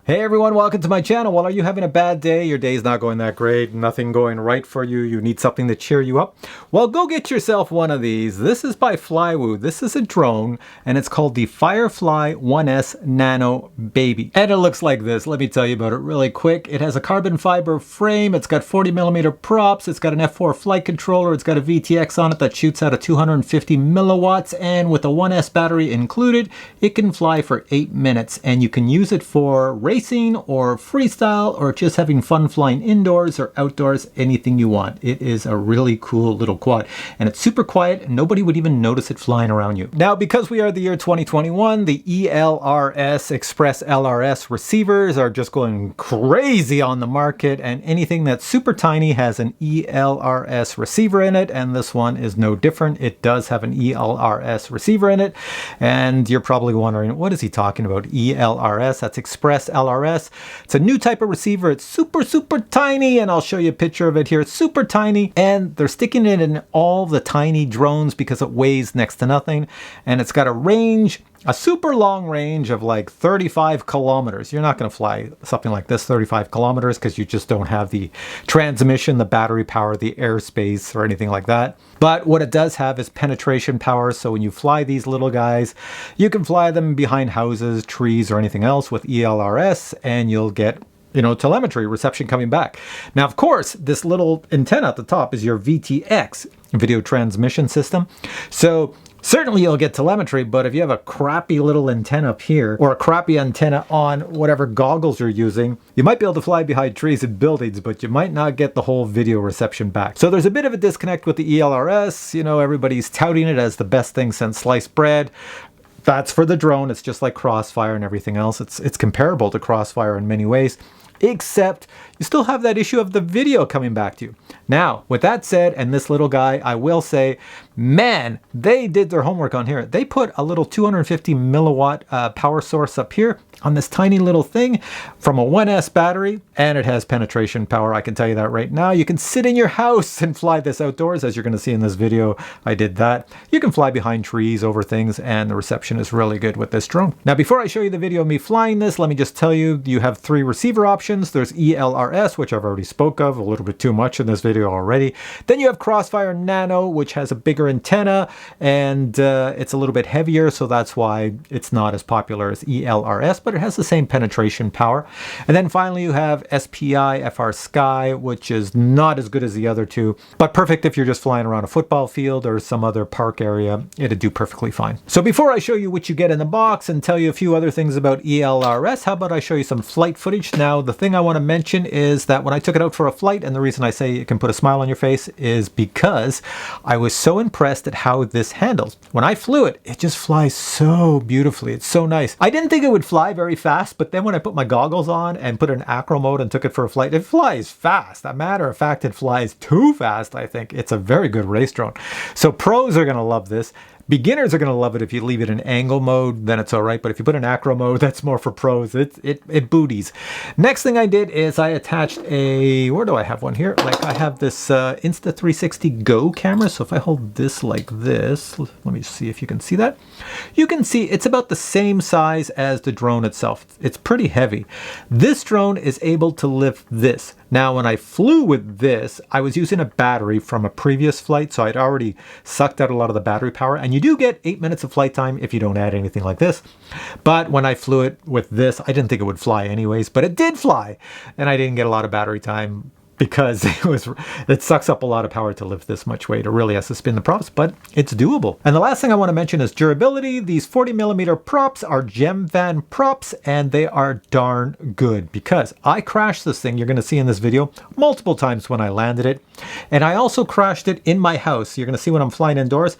Hey everyone, welcome to my channel. Well, are you having a bad day? Your day's not going that great, nothing going right for you, you need something to cheer you up? Well, go get yourself one of these. This is by Flywoo. This is a drone and it's called the Firefly 1S Nano Baby. And it looks like this. Let me tell you about it really quick. It has a carbon fiber frame, it's got 40mm props, it's got an F4 flight controller, it's got a VTX on it that shoots out at 250 milliwatts, and with a 1S battery included, it can fly for 8 minutes, and you can use it for racing or freestyle or just having fun flying indoors or outdoors, anything you want. It is a really cool little quad and it's super quiet and nobody would even notice it flying around you. Now, because we are the year 2021, the ELRS Express LRS receivers are just going crazy on the market, and anything that's super tiny has an ELRS receiver in it, and this one is no different. It does have an ELRS receiver in it, and you're probably wondering, what is he talking about? ELRS, that's Express LRS. It's a new type of receiver. It's super tiny, and I'll show you a picture of it here. It's super tiny, and they're sticking it in all the tiny drones because it weighs next to nothing, and it's got a range, a super long range of like 35 kilometers. You're not going to fly something like this 35 kilometers because you just don't have the transmission, the battery power, the airspace, or anything like that. But what it does have is penetration power. So when you fly these little guys, you can fly them behind houses, trees, or anything else with ELRS, and you'll get, you know, telemetry reception coming back. Now, of course, this little antenna at the top is your VTX, video transmission system. So certainly you'll get telemetry, but if you have a crappy little antenna up here or a crappy antenna on whatever goggles you're using, you might be able to fly behind trees and buildings, but you might not get the whole video reception back. So there's a bit of a disconnect with the ELRS. You know, everybody's touting it as the best thing since sliced bread. That's for the drone. It's just like Crossfire and everything else. It's comparable to Crossfire in many ways, except you still have that issue of the video coming back to you. Now, with that said, and this little guy, I will say, man, they did their homework on here. They put a little 250 milliwatt power source up here on this tiny little thing from a 1S battery, and it has penetration power. I can tell you that right now. You can sit in your house and fly this outdoors, as you're going to see in this video. I did that. You can fly behind trees, over things, and the reception is really good with this drone. Now, before I show you the video of me flying this, let me just tell you, you have 3 receiver options. There's ELRS, which I've already spoke of, a little bit too much in this video already. Then you have Crossfire Nano, which has a bigger antenna, and it's a little bit heavier, so that's why it's not as popular as ELRS, but it has the same penetration power. And then finally you have SPI FR Sky, which is not as good as the other two, but perfect if you're just flying around a football field or some other park area. It'd do perfectly fine. So before I show you what you get in the box and tell you a few other things about ELRS, how about I show you some flight footage? Now, the thing I want to mention is that when I took it out for a flight, and the reason I say it can put a smile on your face is because I was so impressed at how this handles. When I flew it, it just flies so beautifully. It's so nice. I didn't think it would fly very fast, but then when I put my goggles on and put it in acro mode and took it for a flight, it flies fast. As a matter of fact, it flies too fast, I think. It's a very good race drone. So pros are going to love this. Beginners are going to love it. If you leave it in angle mode, then it's all right. But if you put it in acro mode, that's more for pros. It booties. Next thing I did is I attached a, where do I have one here? Like I have this Insta360 Go camera. So if I hold this like this, let me see if you can see that. You can see it's about the same size as the drone itself. It's pretty heavy. This drone is able to lift this. Now, when I flew with this, I was using a battery from a previous flight, so I'd already sucked out a lot of the battery power, and you do get 8 minutes of flight time if you don't add anything like this. But when I flew it with this, I didn't think it would fly anyways, but it did fly, and I didn't get a lot of battery time because it sucks up a lot of power to lift this much weight. It really has to spin the props, but it's doable. And the last thing I want to mention is durability. These 40mm props are Gem Van props, and they are darn good because I crashed this thing, you're going to see in this video, multiple times when I landed it. And I also crashed it in my house. You're going to see when I'm flying indoors.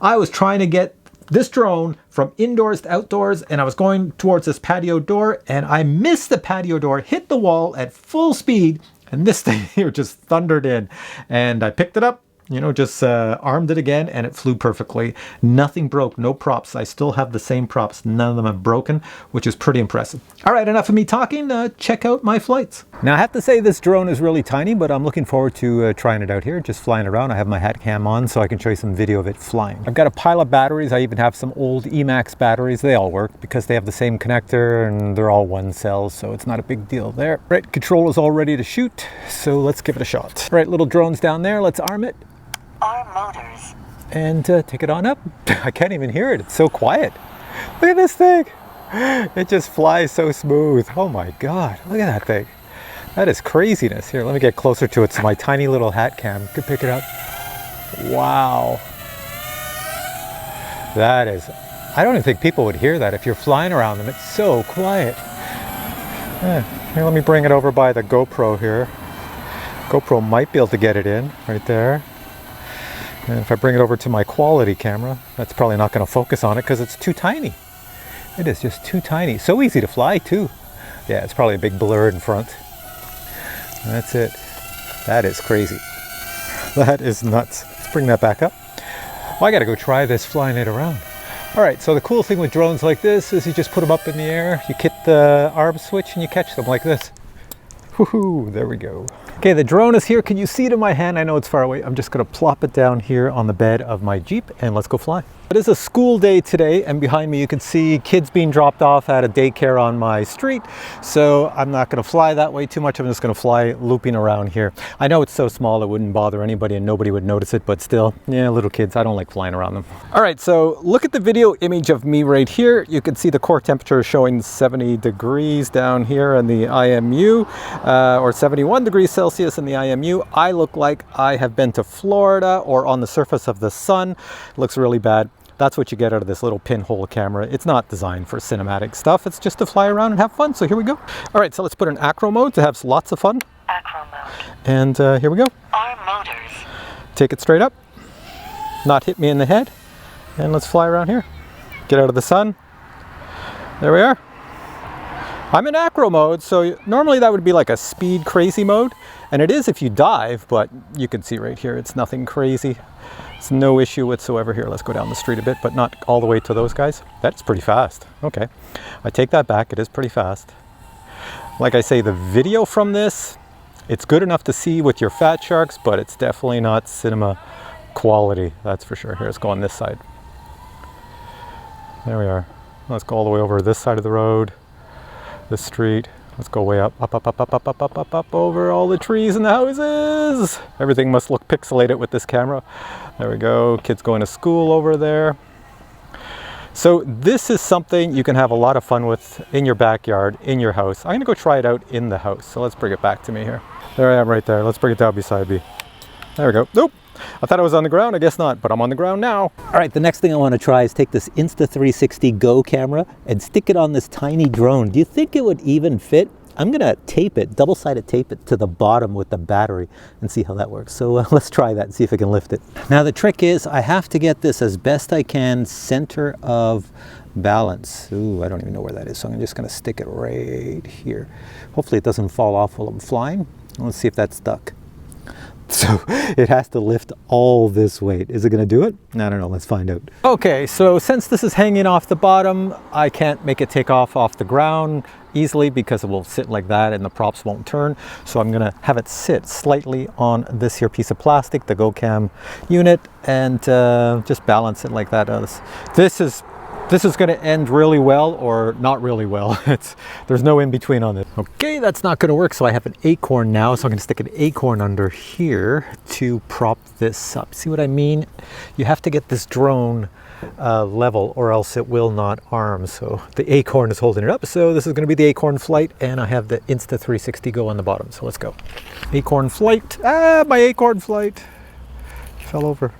I was trying to get this drone from indoors to outdoors, and I was going towards this patio door, and I missed the patio door, hit the wall at full speed, and this thing here just thundered in, and I picked it up, you know, just armed it again and it flew perfectly. Nothing broke, no props. I still have the same props. None of them have broken, which is pretty impressive. All right, enough of me talking. Check out my flights. Now I have to say this drone is really tiny, but I'm looking forward to trying it out here, just flying around. I have my hat cam on so I can show you some video of it flying. I've got a pile of batteries. I even have some old Emax batteries. They all work because they have the same connector and they're all one cell, so it's not a big deal there. Right, controller's all ready to shoot, so let's give it a shot. All right, little drone's down there. Let's arm it. Arm motors. And take it on up. I can't even hear it. It's so quiet. Look at this thing. It just flies so smooth. Oh my God, look at that thing. That is craziness. Here, let me get closer to it so my tiny little hat cam could pick it up. Wow. That is, I don't even think people would hear that if you're flying around them. It's so quiet. Here, let me bring it over by the GoPro here. GoPro might be able to get it in right there. And if I bring it over to my quality camera, that's probably not going to focus on it because it's too tiny. It is just too tiny. So easy to fly too. Yeah, it's probably a big blur in front. That's it. That is crazy. That is nuts. Let's bring that back up. Well, I got to go try this flying it around. All right, so the cool thing with drones like this is you just put them up in the air, you hit the arm switch and you catch them like this. Woohoo, there we go. Okay, the drone is here. Can you see it in my hand? I know it's far away. I'm just gonna plop it down here on the bed of my Jeep and let's go fly. It is a school day today, and behind me you can see kids being dropped off at a daycare on my street. So I'm not gonna fly that way too much. I'm just gonna fly looping around here. I know it's so small it wouldn't bother anybody and nobody would notice it, but still, yeah, little kids, I don't like flying around them. All right, so look at the video image of me right here. You can see the core temperature showing 70 degrees down here in the IMU, or 71 degrees Celsius in the IMU. I look like I have been to Florida or on the surface of the sun. It looks really bad. That's what you get out of this little pinhole camera. It's not designed for cinematic stuff. It's just to fly around and have fun. So here we go. All right, so let's put in acro mode to have lots of fun. Acro mode. And here we go. Arm motors. Take it straight up. Not hit me in the head. And let's fly around here. Get out of the sun. There we are. I'm in acro mode, so normally that would be like a speed crazy mode. And it is if you dive, but you can see right here, it's nothing crazy. It's no issue whatsoever here. Let's go down the street a bit, but not all the way to those guys. That's pretty fast. Okay, I take that back. It is pretty fast. Like I say, the video from this, it's good enough to see with your fat sharks, but it's definitely not cinema quality. That's for sure. Here, let's go on this side. There we are. Let's go all the way over this side of the road, this street. Let's go way up, up, over all the trees and the houses. Everything must look pixelated with this camera. There we go, kids going to school over there. So this is something you can have a lot of fun with in your backyard, in your house. I'm gonna go try it out in the house. So let's bring it back to me here. There I am right there. Let's bring it down beside me. There we go. Nope. I thought I was on the ground, I guess not, but I'm on the ground now. All right, the next thing I want to try is take this Insta360 Go camera and stick it on this tiny drone. Do you think it would even fit? I'm gonna tape it, double-sided tape it to the bottom with the battery and see how that works. So let's try that and see if I can lift it. Now the trick is I have to get this as best I can center of balance. Ooh, I don't even know where that is, so I'm just gonna stick it right here. Hopefully it doesn't fall off while I'm flying. Let's see if that's stuck. So it has to lift all this weight. Is it going to do it? I don't know. Let's find out. Okay, so since this is hanging off the bottom, I can't make it take off the ground easily because it will sit like that and the props won't turn. So I'm going to have it sit slightly on this here piece of plastic, the GoCam unit, and just balance it like that. This is going to end really well or not really well. There's no in between on it. Okay, that's not going to work. So I have an acorn now. So I'm going to stick an acorn under here to prop this up. See what I mean? You have to get this drone level or else it will not arm. So the acorn is holding it up. So this is going to be the acorn flight, and I have the Insta360 Go on the bottom. So let's go. Acorn flight. Ah, my acorn flight fell over.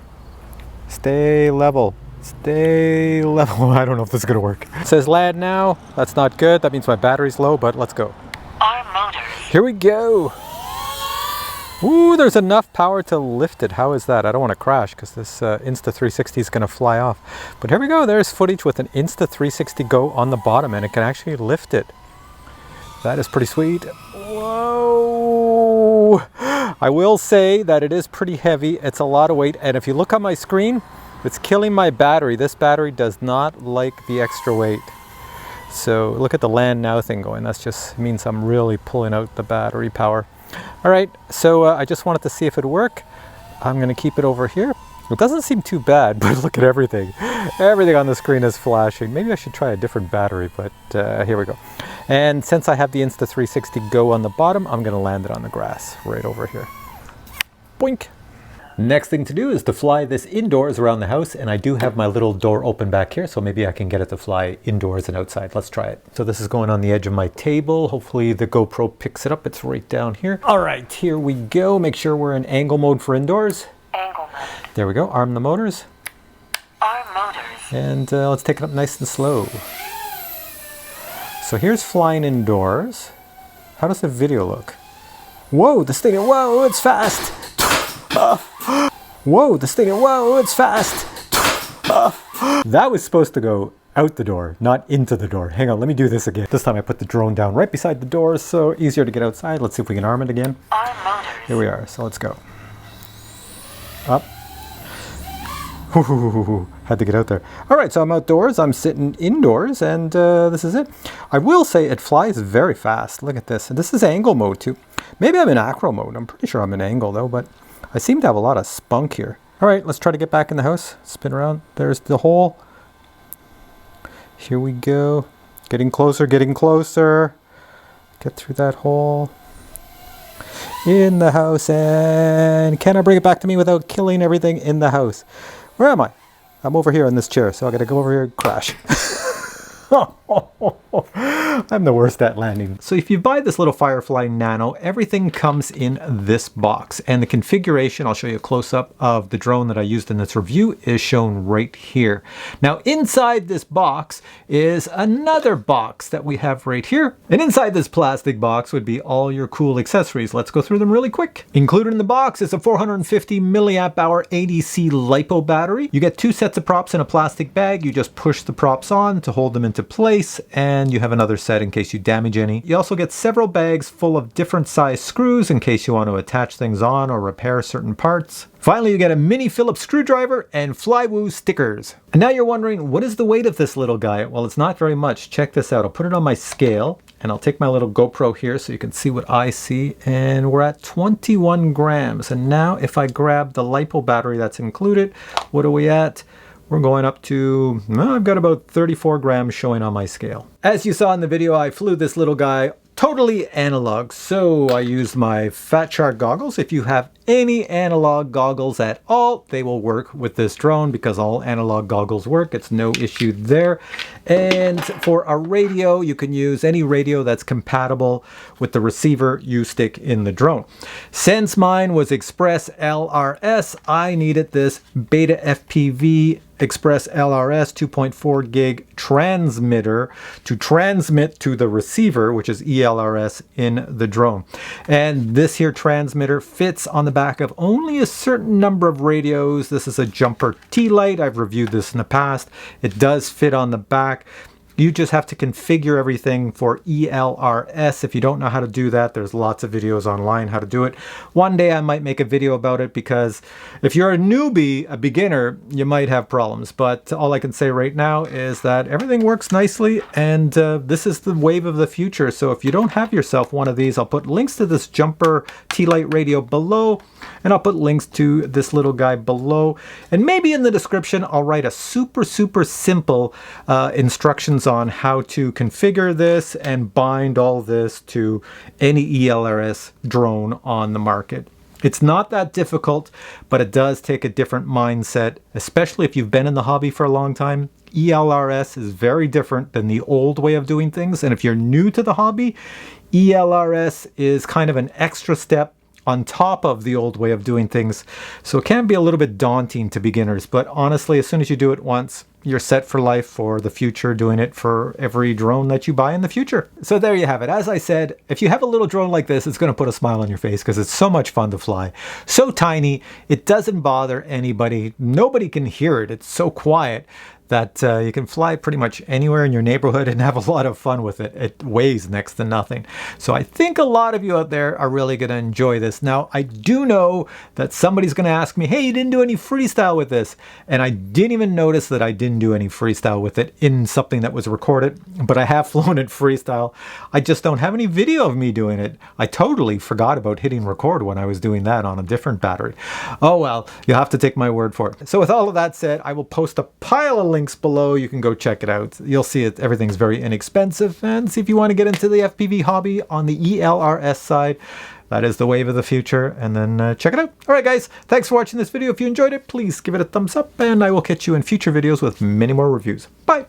Stay level. Stay level. I don't know if this is going to work. It says land now. That's not good. That means my battery's low, but let's go. Arm motors. Here we go. Ooh, there's enough power to lift it. How is that? I don't want to crash because this Insta360 is going to fly off. But here we go. There's footage with an Insta360 Go on the bottom, and it can actually lift it. That is pretty sweet. Whoa! I will say that it is pretty heavy. It's a lot of weight. And if you look on my screen, it's killing my battery. This battery does not like the extra weight. So look at the land now thing going. That just means I'm really pulling out the battery power. All right, so I just wanted to see if it would work. I'm gonna keep it over here. It doesn't seem too bad, but look at everything. Everything on the screen is flashing. Maybe I should try a different battery, but here we go. And since I have the Insta360 Go on the bottom, I'm gonna land it on the grass right over here. Boink. Next thing to do is to fly this indoors around the house, and I do have my little door open back here, so maybe I can get it to fly indoors and outside. Let's try it. So this is going on the edge of my table. Hopefully the GoPro picks it up. It's right down here. All right, here we go. Make sure we're in angle mode for indoors. Angle mode. There we go. Arm the motors. Arm motors. And let's take it up nice and slow. So here's flying indoors. How does the video look? Whoa, this thing, whoa, it's fast. Whoa, this thing, whoa, it's fast. That was supposed to go out the door, not into the door. Hang on, let me do this again. This time I put the drone down right beside the door, so easier to get outside. Let's see if we can arm it again. Arm motors. Here we are, so let's go. Up. Ooh, had to get out there. All right, so I'm outdoors. I'm sitting indoors, and this is it. I will say it flies very fast. Look at this. And this is angle mode too. Maybe I'm in acro mode. I'm pretty sure I'm in angle though, but I seem to have a lot of spunk here. All right, let's try to get back in the house. Spin around. There's the hole. Here we go. Getting closer, getting closer. Get through that hole. In the house, and can I bring it back to me without killing everything in the house? Where am I? I'm over here in this chair, so I gotta go over here and crash. I'm the worst at landing. So if you buy this little Firefly Nano, everything comes in this box, and the configuration, I'll show you a close-up of the drone that I used in this review, is shown right here. Now inside this box is another box that we have right here, and inside this plastic box would be all your cool accessories. Let's go through them really quick. Included in the box is a 450 milliamp hour ADC LiPo battery. You get 2 sets of props in a plastic bag. You just push the props on to hold them into place, and you have another set in case you damage any. You also get several bags full of different size screws in case you want to attach things on or repair certain parts. Finally, you get a mini Phillips screwdriver and Flywoo stickers. And now you're wondering, what is the weight of this little guy? Well, it's not very much. Check this out. I'll put it on my scale, and I'll take my little GoPro here so you can see what I see, and we're at 21 grams. And now if I grab the LiPo battery that's included, what are we at? We're going up to, well, I've got about 34 grams showing on my scale. As you saw in the video, I flew this little guy totally analog. So I used my Fat Shark goggles. If you have any analog goggles at all, they will work with this drone because all analog goggles work. It's no issue there. And for a radio, you can use any radio that's compatible with the receiver you stick in the drone. Since mine was Express LRS, I needed this BETAFPV Express LRS 2.4 gig transmitter to transmit to the receiver, which is ELRS in the drone. And this here transmitter fits on the back of only a certain number of radios. This is a Jumper T-Lite. I've reviewed this in the past. It does fit on the back. You just have to configure everything for ELRS. If you don't know how to do that, there's lots of videos online how to do it. One day I might make a video about it because if you're a newbie, a beginner, you might have problems. But all I can say right now is that everything works nicely, and this is the wave of the future. So if you don't have yourself one of these, I'll put links to this Jumper T-Lite radio below, and I'll put links to this little guy below. And maybe in the description, I'll write a super simple instructions on how to configure this and bind all this to any ELRS drone on the market. It's not that difficult, but it does take a different mindset, especially if you've been in the hobby for a long time. ELRS is very different than the old way of doing things. And if you're new to the hobby, ELRS is kind of an extra step on top of the old way of doing things. So it can be a little bit daunting to beginners, but honestly, as soon as you do it once, you're set for life for the future, doing it for every drone that you buy in the future. So there you have it. As I said, if you have a little drone like this, it's going to put a smile on your face because it's so much fun to fly. So tiny, it doesn't bother anybody. Nobody can hear it. It's so quiet that you can fly pretty much anywhere in your neighborhood and have a lot of fun with it. It weighs next to nothing. So I think a lot of you out there are really going to enjoy this. Now, I do know that somebody's going to ask me, hey, you didn't do any freestyle with this. And I didn't even notice that I didn't do any freestyle with it in something that was recorded, but I have flown it freestyle. I just don't have any video of me doing it. I totally forgot about hitting record when I was doing that on a different battery. Oh well, you'll have to take my word for it. So with all of that said, I will post a pile of links below. You can go check it out. You'll see it. Everything's very inexpensive. And see if you want to get into the FPV hobby on the ELRS side. That is the wave of the future. And then check it out. All right, guys. Thanks for watching this video. If you enjoyed it, please give it a thumbs up. And I will catch you in future videos with many more reviews. Bye.